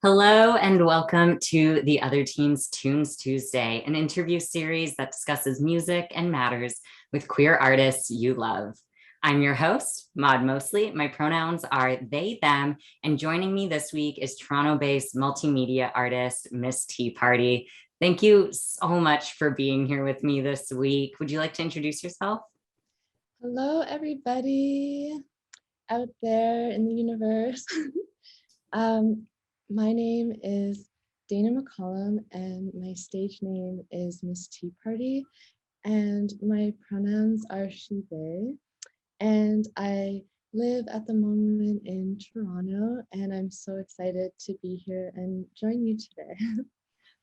Hello and welcome to the Other Team's Tunes Tuesday, an interview series that discusses music and matters with queer artists you love. I'm your host, Maud Mosley. My pronouns are they, them, and joining me this week is Toronto-based multimedia artist, Miss Tea Party. Thank you so much for being here with me this week. Would you like to introduce yourself? Hello, everybody out there in the universe. My name is Dana McCollum, and my stage name is Miss Tea Party, and my pronouns are she, they, and I live at the moment in Toronto, and I'm so excited to be here and join you today.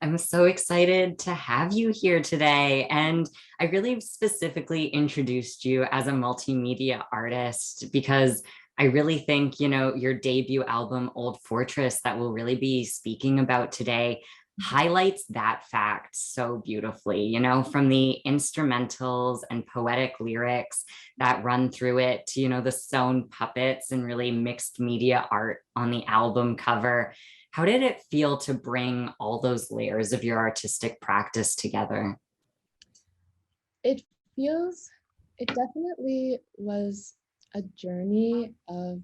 I'm so excited to have you here today. And I really specifically introduced you as a multimedia artist because I really think, your debut album, Old Fortress, that we'll really be speaking about today, highlights that fact so beautifully, from the instrumentals and poetic lyrics that run through it to, the sewn puppets and really mixed media art on the album cover. How did it feel to bring all those layers of your artistic practice together? It feels, it definitely was a journey of,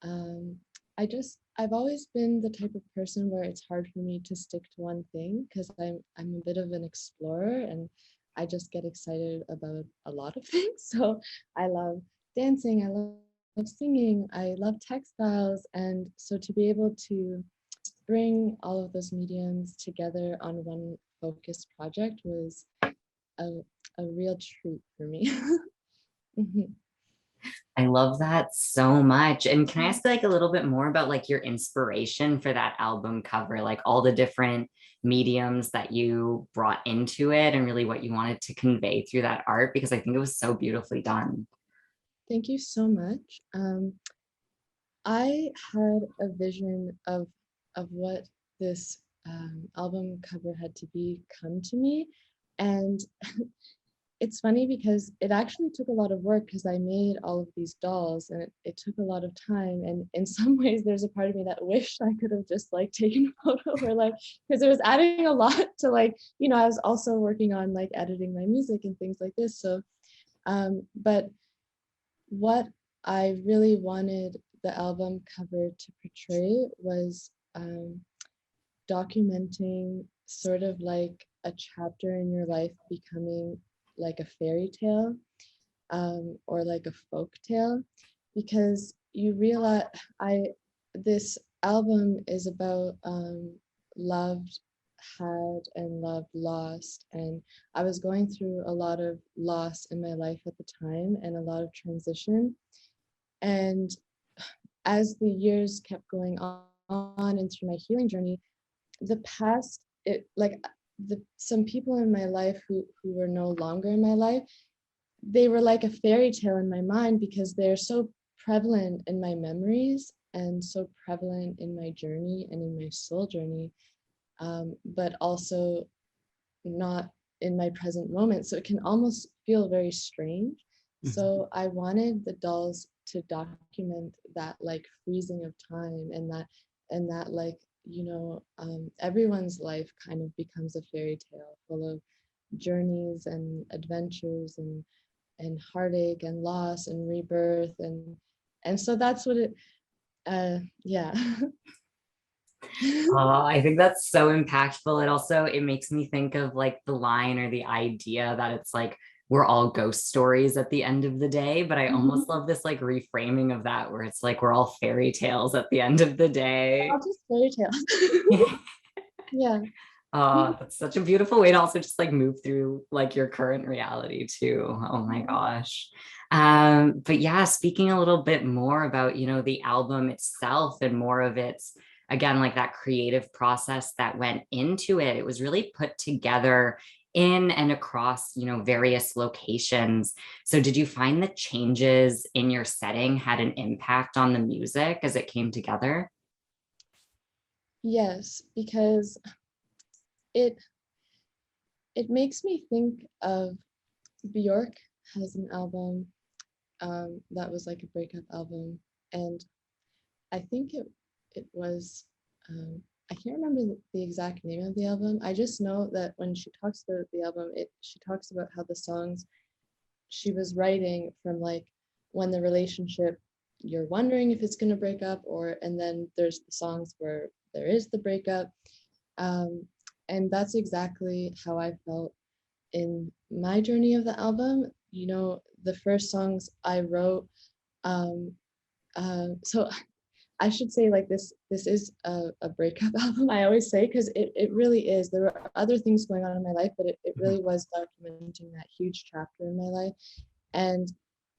um, I've always been the type of person where it's hard for me to stick to one thing because I'm a bit of an explorer and I just get excited about a lot of things. So I love dancing, I love singing, I love textiles. And so to be able to bring all of those mediums together on one focused project was a, a real treat for me. Mhm. I love that so much. And can I ask like a little bit more about like your inspiration for that album cover, like all the different mediums that you brought into it and really what you wanted to convey through that art? Because I think it was so beautifully done. Thank you so much. I had a vision of what this album cover had to be come to me, and it's funny because it actually took a lot of work because I made all of these dolls and it took a lot of time. And in some ways, there's a part of me that wished I could have just like taken a photo or like, because it was adding a lot to like, I was also working on like editing my music and things like this. So, but what I really wanted the album cover to portray was documenting sort of like a chapter in your life becoming like a fairy tale or like a folk tale, because you realize this album is about loved had and love lost, and I was going through a lot of loss in my life at the time and a lot of transition. And as the years kept going on and through my healing journey, the past, it like some people in my life who were no longer in my life, they were like a fairy tale in my mind because they're so prevalent in my memories and so prevalent in my journey and in my soul journey, but also not in my present moment. So it can almost feel very strange. Mhm. So I wanted the dolls to document that like freezing of time and that like, everyone's life kind of becomes a fairy tale full of journeys and adventures and heartache and loss and rebirth, and so that's what it yeah. Oh, I think that's so impactful. It makes me think of like the line or the idea that it's like we're all ghost stories at the end of the day. But I almost love this like reframing of that where it's like we're all fairy tales at the end of the day. All just fairy tales. Yeah. That's such a beautiful way to also just like move through like your current reality too. Oh my gosh. But yeah, speaking a little bit more about, the album itself and more of its, again, like that creative process that went into it. It was really put together in and across, various locations. So did you find the changes in your setting had an impact on the music as it came together? Yes, because it it makes me think of Bjork has an album that was like a breakup album, and I think it was I can't remember the exact name of the album. I just know that when she talks about the album, she talks about how the songs she was writing from like when the relationship, you're wondering if it's going to break up, or and then there's the songs where there is the breakup. um, and that's exactly how I felt in my journey of the album. You know, the first songs I wrote, um, so I should say like this is a breakup album, I always say, because it really is. There were other things going on in my life, but it Mhm. really was documenting that huge chapter in my life. And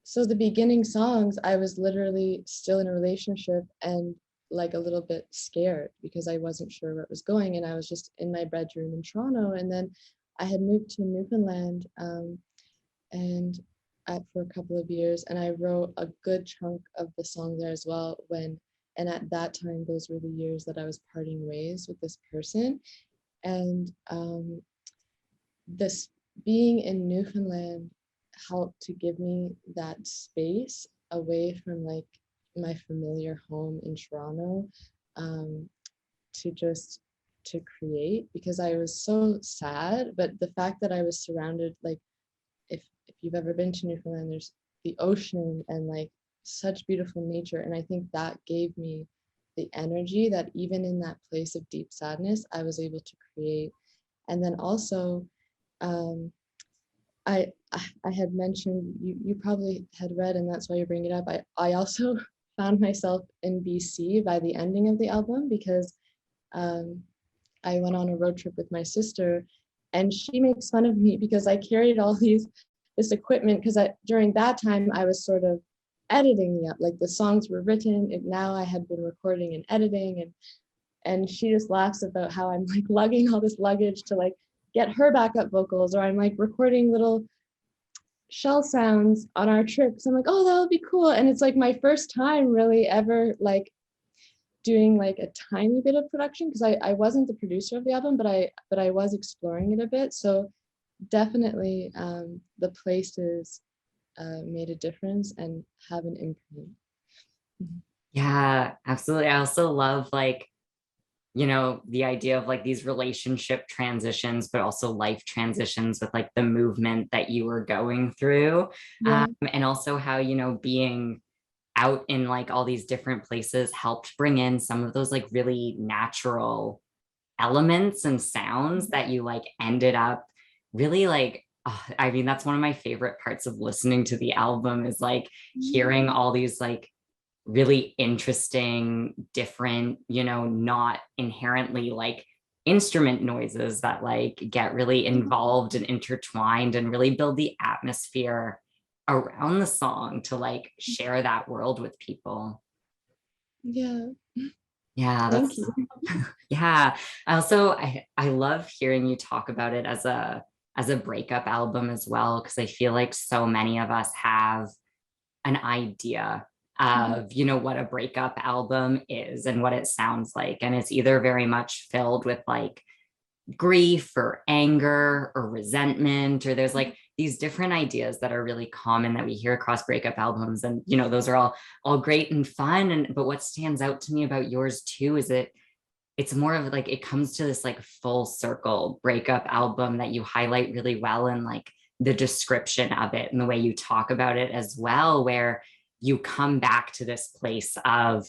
so the beginning songs, I was literally still in a relationship and like a little bit scared because I wasn't sure where it was going. And I was just in my bedroom in Toronto. And then I had moved to Newfoundland, and for a couple of years. And I wrote a good chunk of the song there as well. And at that time, those were the years that I was parting ways with this person. And this being in Newfoundland helped to give me that space away from like my familiar home in Toronto, um, to just to create, because I was so sad. But the fact that I was surrounded, like if you've ever been to Newfoundland, there's the ocean and like such beautiful nature, and I think that gave me the energy that even in that place of deep sadness, I was able to create. And then also, um, I had mentioned, you probably had read, and that's why you bring it up. I also found myself in BC by the ending of the album because um, I went on a road trip with my sister, and she makes fun of me because I carried all this equipment, because during that time I was sort of editing like the songs were written, and now I had been recording and editing, and she just laughs about how I'm like lugging all this luggage to like get her backup vocals, or I'm like recording little shell sounds on our trips. I'm like, oh, that would be cool. And it's like my first time really ever like doing like a tiny bit of production, because I wasn't the producer of the album, but I was exploring it a bit. So definitely the places made a difference and have an imprint. Mhm. Yeah, absolutely. I also love like, the idea of like these relationship transitions, but also life transitions with like the movement that you were going through. Yeah. And also how, being out in like all these different places helped bring in some of those like really natural elements and sounds that you like ended up really like, I mean, that's one of my favorite parts of listening to the album is like hearing all these like really interesting, different, not inherently like instrument noises that like get really involved and intertwined and really build the atmosphere around the song to like share that world with people. Yeah. Yeah, Thank that's you. yeah. I love hearing you talk about it as a breakup album as well, because I feel like so many of us have an idea Mhm. of what a breakup album is and what it sounds like, and it's either very much filled with like grief or anger or resentment, or there's like these different ideas that are really common that we hear across breakup albums, and those are all great and fun, and but what stands out to me about yours too is it's more of like it comes to this like full circle breakup album that you highlight really well in like the description of it and the way you talk about it as well, where you come back to this place of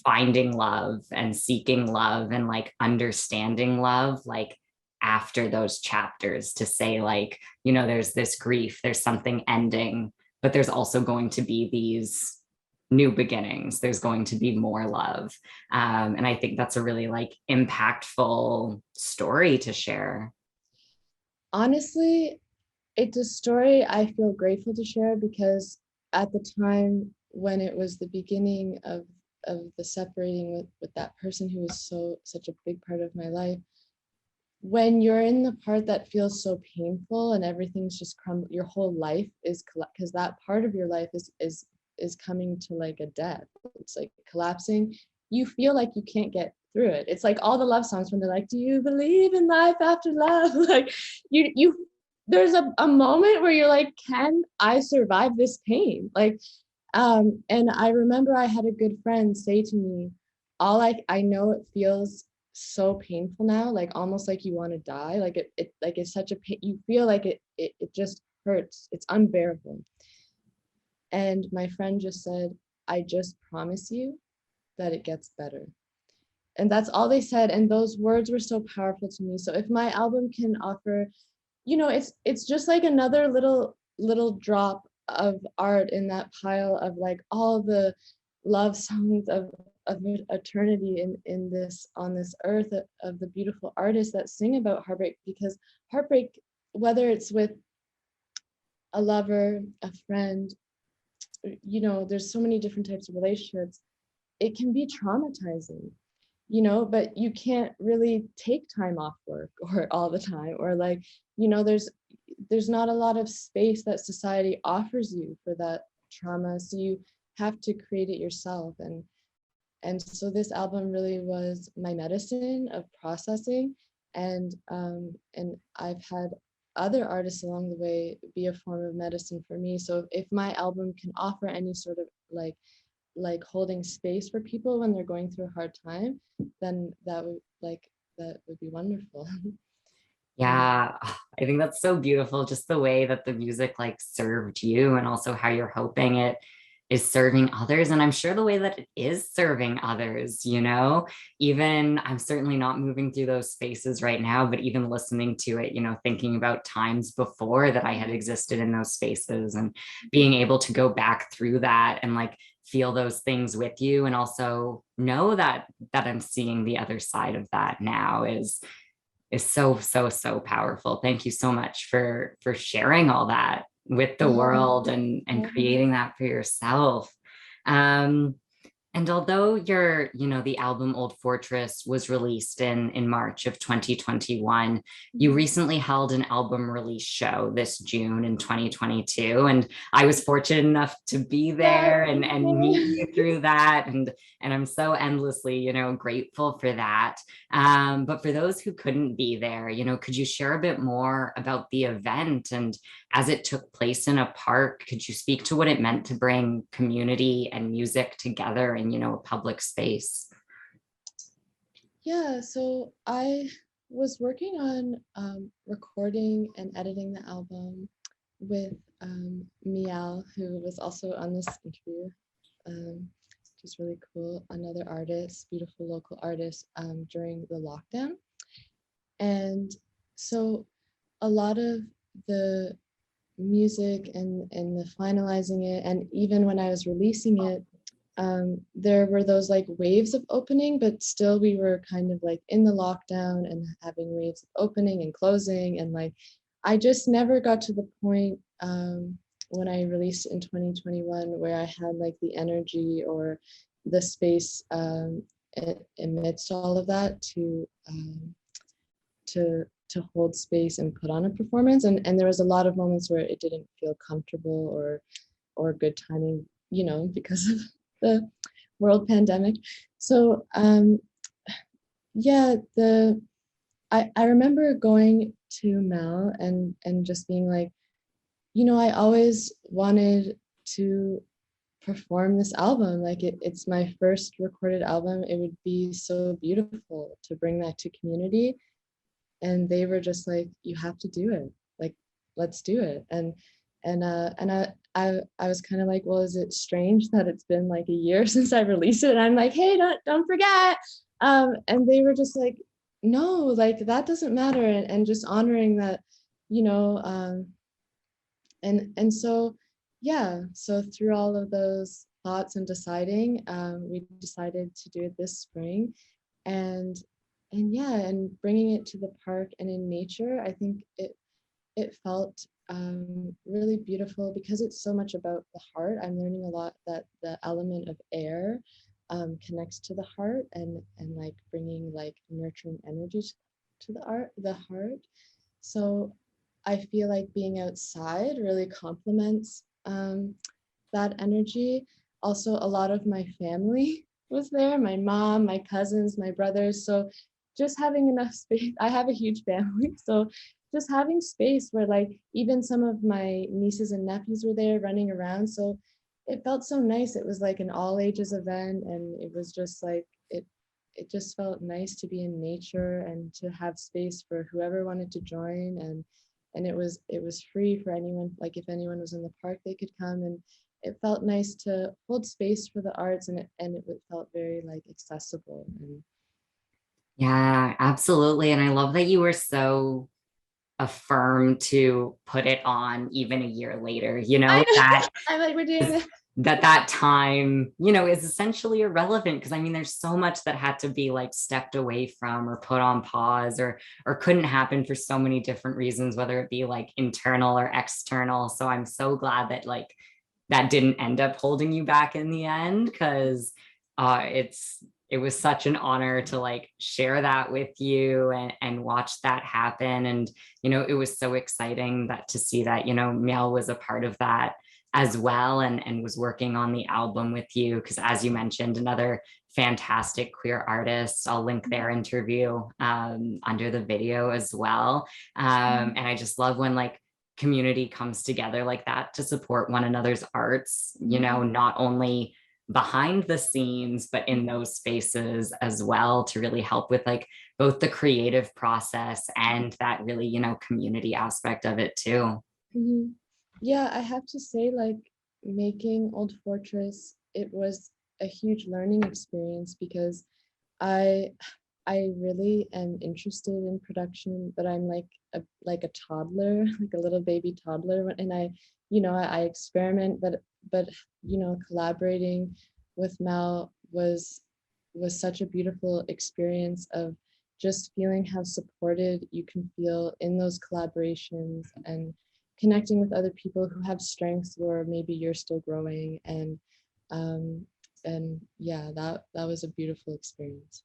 finding love and seeking love and like understanding love, like after those chapters, to say like there's this grief, there's something ending, but there's also going to be these new beginnings, there's going to be more love. And I think that's a really like impactful story to share. Honestly, it's a story I feel grateful to share, because at the time when it was the beginning of the separating with that person who was such a big part of my life, when you're in the part that feels so painful and everything's just your whole life is, because that part of your life is coming to like a death, it's like collapsing, you feel like you can't get through it. It's like all the love songs when they're like, do you believe in life after love? Like you there's a moment where you're like, can I survive this pain? Like and I remember I had a good friend say to me, all I know it feels so painful now, like almost like you want to die. Like it like it's such a pain. You feel like it just hurts. It's unbearable. And my friend just said, I just promise you that it gets better. And that's all they said. And those words were so powerful to me. So if my album can offer, it's just like another little drop of art in that pile of like all the love songs of eternity in this on this earth of the beautiful artists that sing about heartbreak, because heartbreak, whether it's with a lover, a friend, there's so many different types of relationships. It can be traumatizing, but you can't really take time off work or all the time, or like, there's not a lot of space that society offers you for that trauma. So you have to create it yourself. And so this album really was my medicine of processing. And I've had other artists along the way be a form of medicine for me. So if my album can offer any sort of like holding space for people when they're going through a hard time, then that would be wonderful. Yeah. Yeah, I think that's so beautiful, just the way that the music like served you and also how you're hoping it is serving others. And I'm sure the way that it is serving others, even I'm certainly not moving through those spaces right now, but even listening to it, thinking about times before that I had existed in those spaces and being able to go back through that and like feel those things with you and also know that I'm seeing the other side of that now is so so so powerful. Thank you so much for sharing all that with the world and creating that for yourself. um and although the album Old Fortress was released in March of 2021, you recently held an album release show this June in 2022. And I was fortunate enough to be there and meet you through that. And I'm so endlessly, grateful for that. But for those who couldn't be there, could you share a bit more about the event? And as it took place in a park, could you speak to what it meant to bring community and music together in, a public space? Yeah, so I was working on recording and editing the album with Miel, who was also on this interview, which is really cool. Another artist, beautiful local artist, during the lockdown. And so a lot of the music and the finalizing it, and even when I was releasing it, there were those like waves of opening, but still we were kind of like in the lockdown and having waves of opening and closing. And like, I just never got to the point when I released in 2021 where I had like the energy or the space amidst all of that to hold space and put on a performance. And there was a lot of moments where it didn't feel comfortable or good timing, because of the world pandemic. So yeah, I remember going to Mel and just being like, I always wanted to perform this album. Like it's my first recorded album. It would be so beautiful to bring that to community. And they were just like, you have to do it. Like, let's do it. And I was kind of like, well, is it strange that it's been like a year since I released it? And I'm like, hey, don't forget. And they were just like, no, like that doesn't matter. And just honoring that, you know, and so yeah, so through all of those thoughts and deciding, we decided to do it this spring. And yeah, and bringing it to the park and in nature, I think it felt really beautiful because it's so much about the heart. I'm learning a lot that the element of air connects to the heart and like bringing like nurturing energies to the heart. So I feel like being outside really complements that energy. Also, a lot of my family was there, my mom, my cousins, my brothers. So just having enough space, I have a huge family. So just having space where like even some of my nieces and nephews were there running around. So it felt so nice. It was like an all ages event, and it was just like it just felt nice to be in nature and to have space for whoever wanted to join. And it was free for anyone. Like if anyone was in the park, they could come, and it felt nice to hold space for the arts, and it felt very like accessible. And Yeah, absolutely. And I love that you were so affirmed to put it on even a year later, I know. that I'm like, we're doing this. that time, is essentially irrelevant because I mean there's so much that had to be like stepped away from or put on pause or couldn't happen for so many different reasons, whether it be like internal or external. So I'm so glad that like that didn't end up holding you back in the end, because it was such an honor to like share that with you and watch that happen. And it was so exciting that to see that Miel was a part of that as well, and was working on the album with you, because as you mentioned, another fantastic queer artist. I'll link their interview under the video as well. And I just love when like community comes together like that to support one another's arts, not only behind the scenes but in those spaces as well, to really help with like both the creative process and that really community aspect of it too. Mhm. Yeah, I have to say, like, making Old Fortress, it was a huge learning experience because I I really am interested in production, but I'm like a toddler, like a little baby toddler, and I experiment, but collaborating with Mal was such a beautiful experience of just feeling how supported you can feel in those collaborations and connecting with other people who have strengths where maybe you're still growing. Um and yeah, that was a beautiful experience.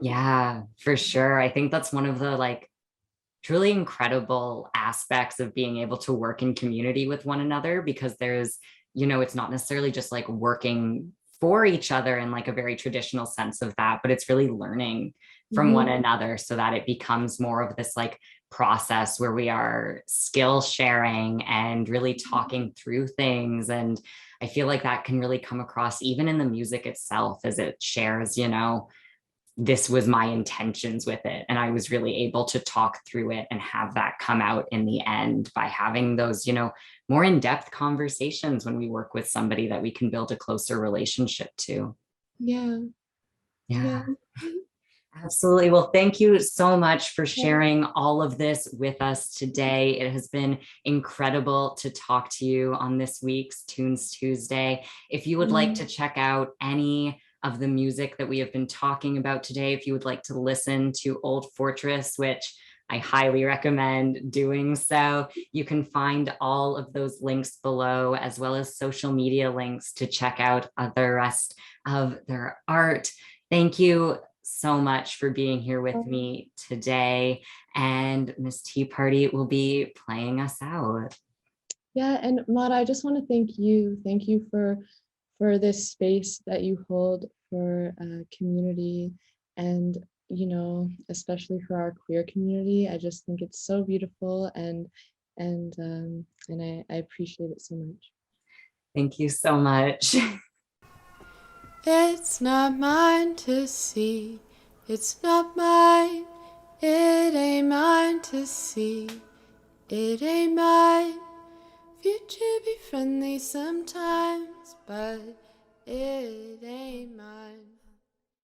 Yeah, for sure. I think that's one of the like truly incredible aspects of being able to work in community with one another, because there's, it's not necessarily just like working for each other in like a very traditional sense of that, but it's really learning from one Mhm. another so that it becomes more of this like process where we are skill sharing and really talking through things. And I feel like that can really come across even in the music itself as it shares, this was my intentions with it. And I was really able to talk through it and have that come out in the end by having those, more in-depth conversations when we work with somebody that we can build a closer relationship to. Yeah, yeah. Yeah, absolutely. Well, thank you so much for Yeah. sharing all of this with us today. It has been incredible to talk to you on this week's Tunes Tuesday. If you would like Mhm. to check out any of the music that we have been talking about today, if you would like to listen to Old Fortress, which I highly recommend doing so, you can find all of those links below, as well as social media links to check out the rest of their art. Thank you so much for being here with me today. And Miss Tea Party will be playing us out. Yeah, and Mara, I just want to thank you. Thank you for this space that you hold for community, and especially for our queer community. I just think it's so beautiful, and I appreciate it so much. Thank you so much. It's not mine to see, it's not mine, it ain't mine to see, it ain't mine. Future be friendly sometimes, but it ain't mine.